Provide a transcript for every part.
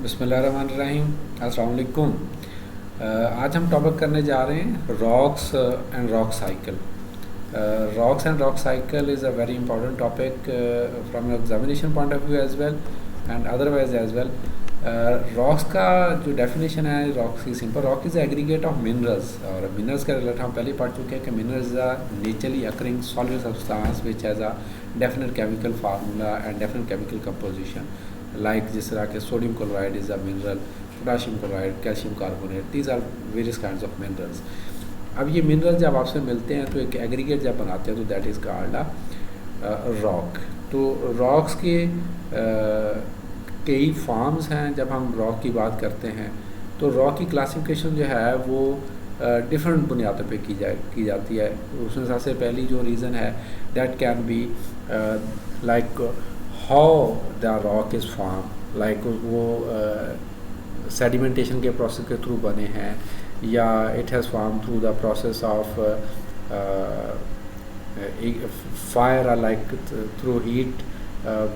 बिस्मिल्लाहिर्रहमानिर्रहीम। अस्सलाम वालेकुम। आज हम टॉपिक करने जा रहे हैं rocks and rock cycle. Rocks and rock cycle is a very important topic from examination point of view as well and otherwise as well. Rocks का जो डेफिनेशन है, रॉक्स की simple rock is aggregate of minerals. और minerals का related हम पहले पढ़ चुके हैं कि minerals is a naturally occurring solid substance which has a definite chemical formula and definite chemical composition, like जिस तरह के sodium chloride is a mineral, potassium chloride, calcium carbonate, these are various kinds of minerals. अब ये mineral जब आपसे मिलते हैं तो एक एग्रीगेट जब बनाते हैं तो that is called a rock. तो रॉक्स के कई फॉर्म्स हैं। जब हम रॉक की बात करते हैं तो रॉक की क्लासिफिकेशन जो है वो डिफरेंट बुनियादों पे की जाती है। उसमें सबसे पहली जो रीज़न है that can be like how the rock is form, like वो सेडिमेंटेशन के प्रोसेस के थ्रू बने हैं या it has form through the process of fire और लाइक थ्रू हीट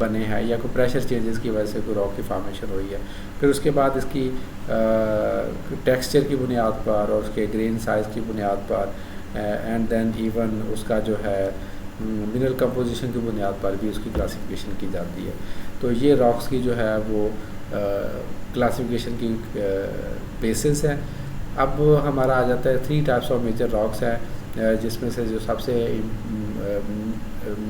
बने हैं, या कोई प्रेशर चेंजेस की वजह से कोई रॉक की फॉर्मेशन हुई है। फिर उसके बाद इसकी टेक्सचर की बुनियाद पर और उसके ग्रेन साइज़ की बुनियाद पर एंड देन इवन उसका जो है मिनरल कंपोजिशन की बुनियाद पर भी उसकी क्लासिफिकेशन की जाती है। तो ये रॉक्स की जो है वो क्लासिफिकेशन की बेसिस है। अब हमारा आ जाता है 3 टाइप्स ऑफ मेजर रॉक्स हैं, जिसमें से जो सबसे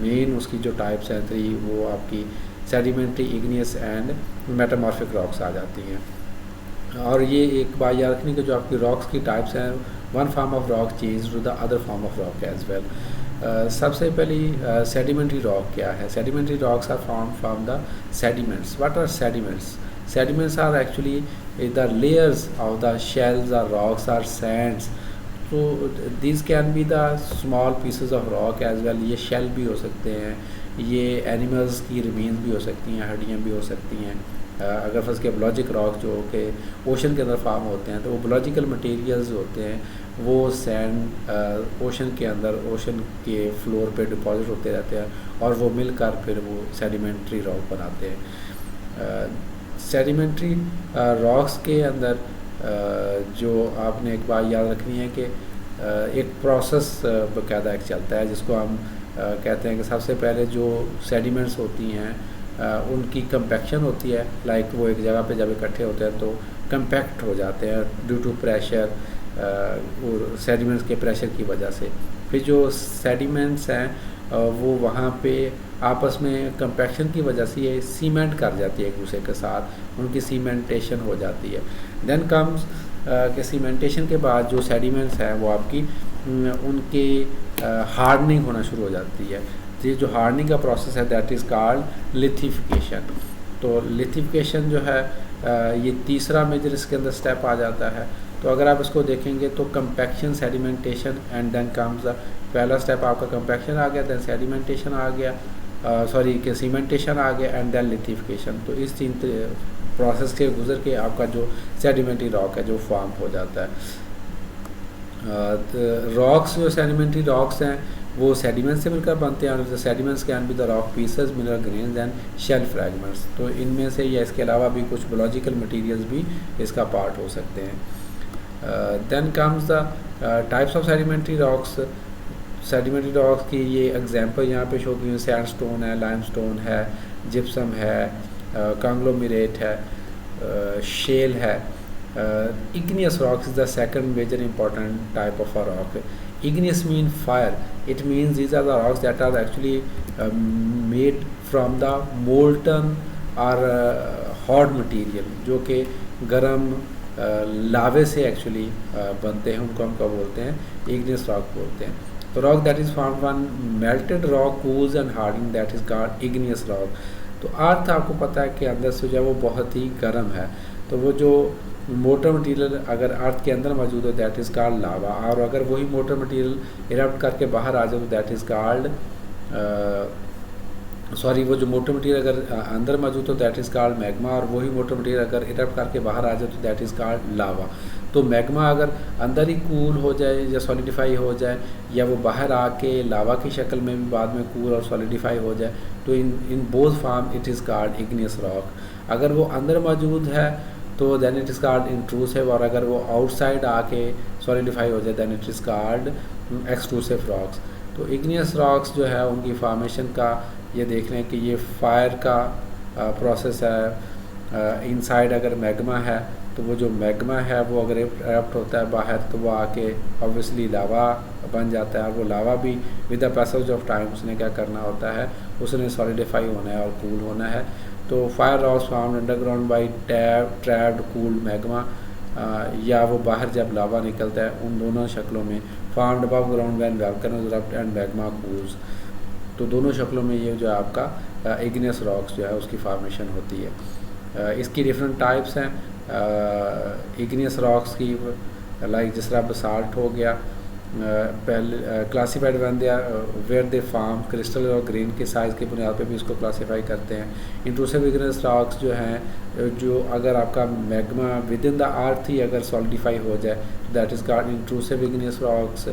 मेन उसकी जो टाइप्स हैं 3, वो आपकी sedimentary, igneous and metamorphic rocks आ जाती हैं। और ये एक बात याद रखनी कि जो आपकी रॉक्स की टाइप्स हैं, one form of rock change to the other form of rock as well. सबसे पहली सेडिमेंट्री रॉक क्या है? Sedimentary rocks are form from the sediments. What are sediments? Sediments are actually the layers of the shells or rocks or sands. So these can be the small pieces of rock as well. ये shell भी हो सकते हैं, ये animals की remains भी हो सकती हैं, हड्डियाँ भी हो सकती हैं। अगर फर्स्ट के बियोलॉजिक रॉक जो कि ओशन के अंदर फार्म होते हैं तो वो बियोलॉजिकल मटेरियल्स होते हैं, वो सैंड ओशन के अंदर, ओशन के फ्लोर पे डिपॉजिट होते रहते हैं और वो मिलकर फिर वो सेडिमेंट्री रॉक बनाते हैं। सेडिमेंट्री रॉक्स के अंदर जो आपने एक बात याद रखनी है कि एक प्रोसेस बाकायदा एक चलता है जिसको हम कहते हैं कि सबसे पहले जो सेडिमेंट्स होती हैं उनकी कंपैक्शन होती है। लाइक वो एक जगह पे जब इकट्ठे होते हैं तो कंपैक्ट हो जाते हैं ड्यू टू प्रेशर और सेडिमेंट्स के प्रेशर की वजह से। फिर जो सेडिमेंट्स हैं वो वहाँ पे आपस में कंपैक्शन की वजह से ये सीमेंट कर जाती है एक दूसरे के साथ, उनकी सीमेंटेशन हो जाती है। देन कम्स के सीमेंटेशन के बाद जो सेडिमेंट्स हैं वो आपकी उनके हार्डनिंग होना शुरू हो जाती है। ये जो हार्डनिंग का प्रोसेस है दैट इज़ कॉल्ड लिथिफिकेशन। तो लिथिफिकेशन जो है ये तीसरा मेजर इसके अंदर स्टेप आ जाता है। तो अगर आप इसको देखेंगे तो compaction, sedimentation and then comes पहला स्टेप आपका कंपैक्शन आ गया, देन सेडिमेंटेशन आ गया, सॉरी कि सीमेंटेशन आ गया एंड देन लिथिफिकेशन। तो इस 3 प्रोसेस के गुजर के आपका जो सेडिमेंट्री रॉक है जो फॉर्म हो जाता है। रॉक्स जो सेडिमेंट्री रॉक्स हैं वो सेडिमेंट से मिलकर बनते हैं और sediments can be the rock pieces, mineral grains and shale fragments. तो इनमें से या इसके अलावा भी कुछ बायोलॉजिकल मटेरियल्स भी इसका पार्ट हो सकते हैं। Then comes the types of sedimentary rocks. Sedimentary rocks की ये एग्जांपल यहाँ पे शो की हुई, सैंडस्टोन है, लाइमस्टोन है, जिप्सम है, कांग्लोमेरेट है, शेल है। igneous rocks is the second major important type of a rock. Igneous mean fire. It means these are the rocks that are actually made from the molten or hot material, जो कि गर्म लावे से actually बनते हैं, उनको हम क्या बोलते हैं? igneous rock बोलते हैं। तो rock that is formed when melted rock cools and hardened, that is called igneous rock. तो अर्थ आपको पता है कि अंदर से जो है वो बहुत ही गर्म है, तो वो जो मोटर मटेरियल अगर अर्थ के अंदर मौजूद हो दैट इज़ कॉल्ड लावा, और अगर वही मोटर मटेरियल इरप्ट करके बाहर आ जाए तो दैट इज़ कॉल्ड सॉरी वो जो मोटर मटेरियल अगर अंदर मौजूद हो दैट इज़ कॉल्ड मैग्मा, और वही मोटर मटेरियल अगर इरप्ट करके बाहर आ जाए तो दैट इज़ कॉल्ड लावा। तो मैग्मा अगर अंदर ही कूल हो जाए या सॉलिडिफाई हो जाए, या वो बाहर आके लावा की शक्ल में भी बाद में कूल और सॉलिडिफाई हो जाए, तो in both form it is called igneous rock. अगर वो अंदर मौजूद है तो then it is called intrusive, और अगर वो आउटसाइड आके सॉलिडिफाई हो जाए then it is called extrusive rocks. तो इग्नियस रॉक्स जो है उनकी फॉर्मेशन का ये देख लें कि ये फायर का प्रोसेस है। इनसाइड अगर मैग्मा है तो वो जो मैग्मा है वो अगर एरप्ट होता है बाहर तो वो आके ऑब्वियसली लावा बन जाता है, और वो लावा भी with the passage of time उसने क्या करना होता है, उसने सॉलिडिफाई होना है और कूल होना है। तो fire rocks found underground by trapped cooled magma, या वो बाहर जब लावा निकलता है, उन दोनों शक्लों में found above ground when volcanoes erupt and magma cools. तो दोनों शक्लों में ये जो आपका इग्नियस रॉक्स जो है उसकी फॉर्मेशन होती है। इसकी डिफरेंट टाइप्स हैं इग्नियस रॉक्स की, लाइक जिस तरह बसाल्ट हो गया, पहले classified one they where they form crystal और ग्रेन के साइज़ की बुनियाद पे भी इसको क्लासीफाई करते हैं। इंट्रूसिव इग्नियस रॉक्स जो हैं, जो अगर आपका magma within the earth ही अगर सॉलिडिफाई हो जाए तो that is called intrusive igneous rocks,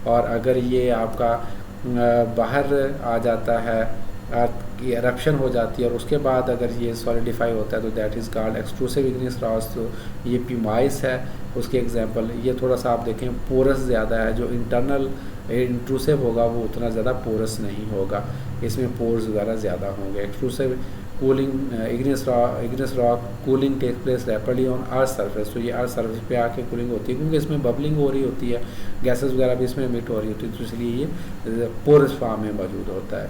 और अगर ये आपका बाहर आ जाता है, अर्थ की एरप्शन हो जाती है और उसके बाद अगर ये सॉलिडिफाई होता है तो that is called extrusive igneous rocks. तो ये प्यूमाइस है उसके एग्जांपल। ये थोड़ा सा आप देखें पोरस ज़्यादा है, जो इंटरनल इंट्रूसिव होगा वो उतना ज़्यादा पोरस नहीं होगा, इसमें पोर्स वगैरह ज़्यादा होंगे। Extrusive cooling igneous rock cooling take place rapidly on earth surface. तो ये अर्थ सर्फेस पे आके कूलिंग होती है क्योंकि इसमें बबलिंग हो रही होती है, गैसेस वगैरह भी इसमें एमिट हो रही होती है, तो इसलिए ये पोरस फॉर्म में मौजूद होता है।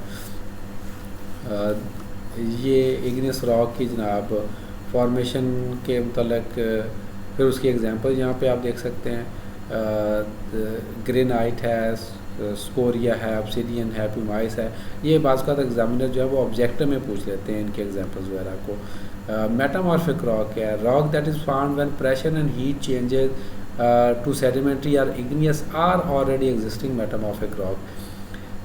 ये इग्नियस रॉक की जनाब फॉर्मेशन के मतलब फिर उसकी एग्जांपल यहाँ पे आप देख सकते हैं, ग्रेनाइट है, स्कोरिया है, ऑब्सिडियन है, प्यूमाइस है। ये बाज़ का एग्जामिनर जो है वो ऑब्जेक्टिव में पूछ लेते हैं इनके एग्जांपल्स वगैरह को। मेटामॉर्फिक रॉक है rock that is found when pressure and heat changes to sedimentary और igneous are already existing metamorphic rock.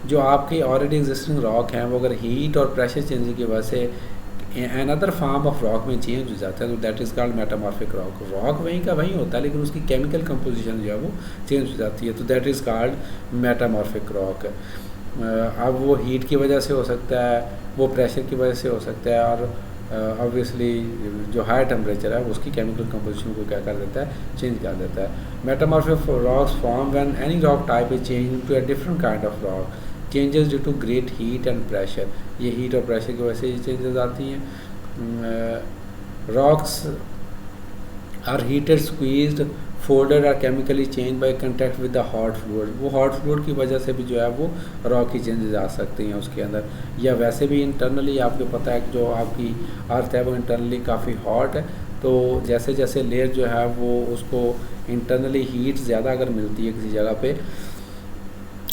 जो आपके ऑलरेडी एग्जिस्टिंग रॉक हैं वो अगर हीट और प्रेशर चेंजिंग की वजह से अनदर फॉर्म ऑफ रॉक में चेंज हो जाता है तो that is called metamorphic rock. Rock वहीं का वहीं होता है लेकिन उसकी केमिकल कंपोजिशन जो है वो चेंज हो जाती है, तो that is called metamorphic rock. अब वो हीट की वजह से हो सकता है, वो प्रेशर की वजह से हो सकता है, और ऑब्वियसली जो हाई टेम्परेचर है उसकी केमिकल कंपोजिशन को क्या कर देता है, चेंज कर देता है। Metamorphic rocks form when any rock type is change to a different kind of rock changes due to great heat and pressure. ये हीट और प्रेशर की वजह से ये चेंजेस आती हैं। Rocks are heated squeezed folded or chemically change by contact with the hot fluid. वो hot fluid की वजह से भी जो है वो रॉक की चेंजेस आ सकती हैं उसके अंदर, या वैसे भी इंटरनली आपको पता है कि जो आपकी अर्थ है वो इंटरनली काफ़ी हॉट है, तो जैसे जैसे लेयर जो है वो उसको इंटरनली हीट ज़्यादा अगर मिलती है किसी जगह पे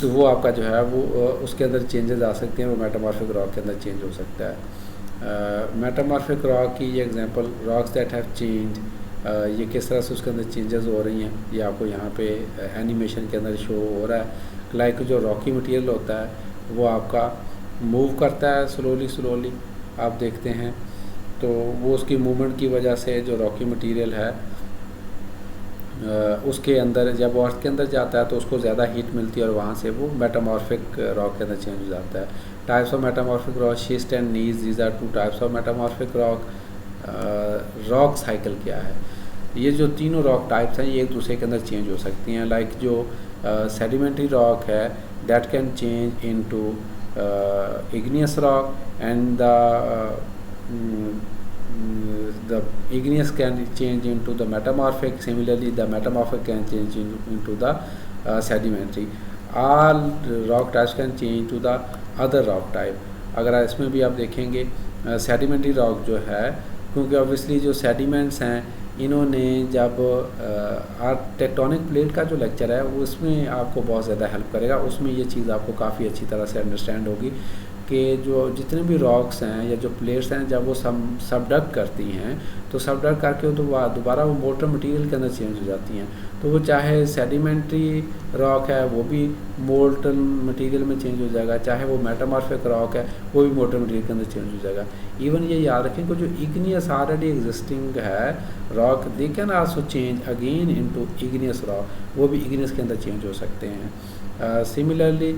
तो वो आपका जो है वो उसके अंदर चेंजेस आ सकते हैं, वो मेटामॉर्फिक रॉक के अंदर चेंज हो सकता है। मेटामॉर्फिक रॉक की ये example rocks that have change, ये किस तरह से उसके अंदर चेंजेस हो रही हैं ये आपको यहाँ पे एनिमेशन के अंदर शो हो रहा है। लाइक जो रॉकी मटेरियल होता है वो आपका मूव करता है स्लोली आप देखते हैं, तो वो उसकी मूवमेंट की वजह से जो रॉकी मटेरियल है उसके अंदर जब अर्थ के अंदर जाता है तो उसको ज़्यादा हीट मिलती है और वहाँ से वो मेटामॉर्फिक रॉक के अंदर चेंज हो जाता है। Types of metamorphic rock schist and gneiss, these are two types of metamorphic rock. Rock cycle क्या है, ये जो तीनों रॉक टाइप्स हैं ये एक दूसरे के अंदर चेंज हो सकती हैं। लाइक जो सेडिमेंट्री रॉक है that can change into igneous rock and the igneous can change into the metamorphic. Similarly, the metamorphic can change into the sedimentary. All rock types can change to the other rock type. अगर इसमें भी आप देखेंगे sedimentary rock जो है, क्योंकि obviously जो sediments हैं इन्होंने जब टेक्टोनिक प्लेट का जो लेक्चर है उसमें आपको बहुत ज़्यादा हेल्प करेगा, उसमें ये चीज़ आपको काफ़ी अच्छी तरह से अंडरस्टैंड होगी कि जो जितने भी रॉक्स हैं या जो प्लेट्स हैं, जब वो सबडक्ट करती हैं तो सबडक्ट करके तो दोबारा वो मोल्टन मटेरियल के अंदर चेंज हो जाती हैं। तो वो चाहे सेडिमेंट्री रॉक है वो भी मोल्टन मटेरियल में चेंज हो जाएगा, चाहे वो मेटामॉर्फिक रॉक है वो भी मोल्टन मटेरियल के अंदर चेंज हो जाएगा। इवन ये याद रखें कि जो इग्नियस ऑलरेडी एग्जिस्टिंग है rock, they can also change again into igneous rock, वो भी इग्नियस के अंदर चेंज हो सकते हैं। सिमिलरली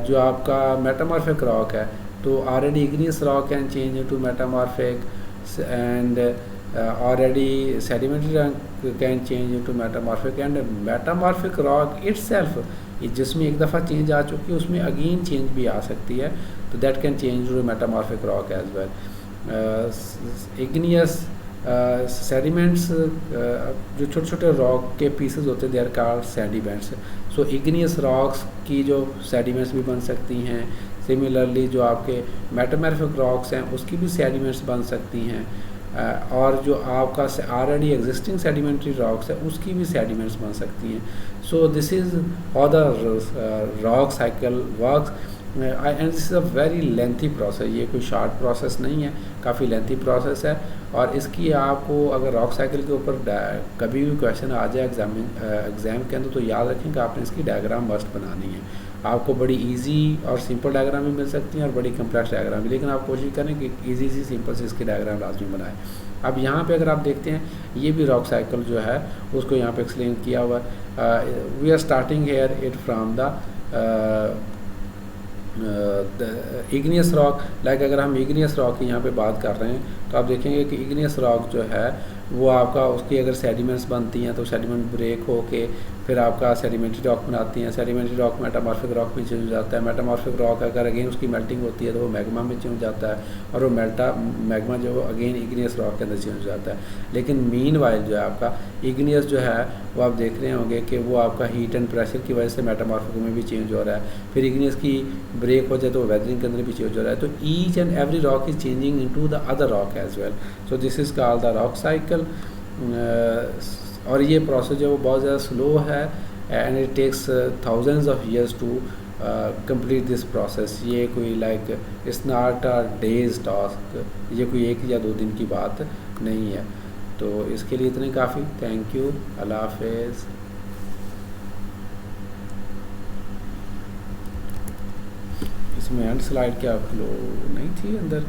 जो आपका मेटामॉर्फिक रॉक है तो already igneous rock can change into metamorphic and already sedimentary rock can change into metamorphic, and metamorphic rock itself जिसमें एक दफ़ा चेंज आ चुकी है उसमें अगेन चेंज भी आ सकती है, तो that can change to metamorphic rock as well. Igneous sediments जो छोटे छोटे रॉक के पीसेस होते हैं they are called sediments. So igneous rocks की जो सेडिमेंट्स भी बन सकती हैं। सिमिलरली जो आपके मेटामॉर्फिक रॉक्स हैं उसकी भी सेडिमेंट्स बन सकती हैं, और जो आपका ऑलरेडी एग्जिस्टिंग सेडिमेंट्री रॉक्स है उसकी भी सेडिमेंट्स बन सकती हैं। सो this is how the rock cycle works and this is a very lengthy process. ये कोई शॉर्ट प्रोसेस नहीं है, काफ़ी लेंथी प्रोसेस है। और इसकी आपको अगर रॉक साइकिल के ऊपर कभी भी क्वेश्चन आ जाए एग्ज़ाम के अंदर तो याद रखें कि आपने इसकी डायग्राम मस्ट बनानी है। आपको बड़ी इजी और सिंपल डायग्राम भी मिल सकती हैं और बड़ी कम्प्लेक्स डायग्राम भी, लेकिन आप कोशिश करें कि इजी सी सिंपल से इसकी डायग्राम लाजमी बनाएं। अब यहाँ पे अगर आप देखते हैं ये भी रॉक साइकिल जो है उसको यहाँ पे एक्सप्लेन किया हुआ है। We are starting here it from the igneous rock. Like अगर हम इग्नियस रॉक की यहाँ पे बात कर रहे हैं तो आप देखेंगे कि इग्नियस रॉक जो है वो आपका उसकी अगर सेडिमेंट्स बनती हैं तो सेडिमेंट ब्रेक होके फिर आपका सेडिमेंट्री रॉक बनाती हैं। सेडिमेंट्री रॉक मेटामॉर्फिक रॉक में चेंज हो जाता है। मेटामॉर्फिक रॉक अगर अगेन उसकी मेल्टिंग होती है तो वो मैग्मा में चेंज हो जाता है, और वो मैग्मा जो वो अगेन इग्नियस रॉक के अंदर चेंज हो जाता है। लेकिन मीन वाइल जो है आपका इग्नियस जो है वो आप देख रहे होंगे कि वो आपका हीट एंड प्रेशर की वजह से मेटामॉर्फिक में भी चेंज हो रहा है। फिर इग्नियस की ब्रेक हो जाए तो वेदरिंग के अंदर भी चेंज हो रहा है। तो each and every rock is changing into the other rock as well. So this is called the rock cycle. और ये प्रोसेस जो वो बहुत ज़्यादा स्लो है and it takes thousands of years to complete this process. ये कोई like it's not a day's task, ये कोई 1 या 2 दिन की बात नहीं है। तो इसके लिए इतने काफ़ी। थैंक यू, अल्लाह हाफिज़। इसमें एंड स्लाइड क्या फ्लो नहीं थी अंदर।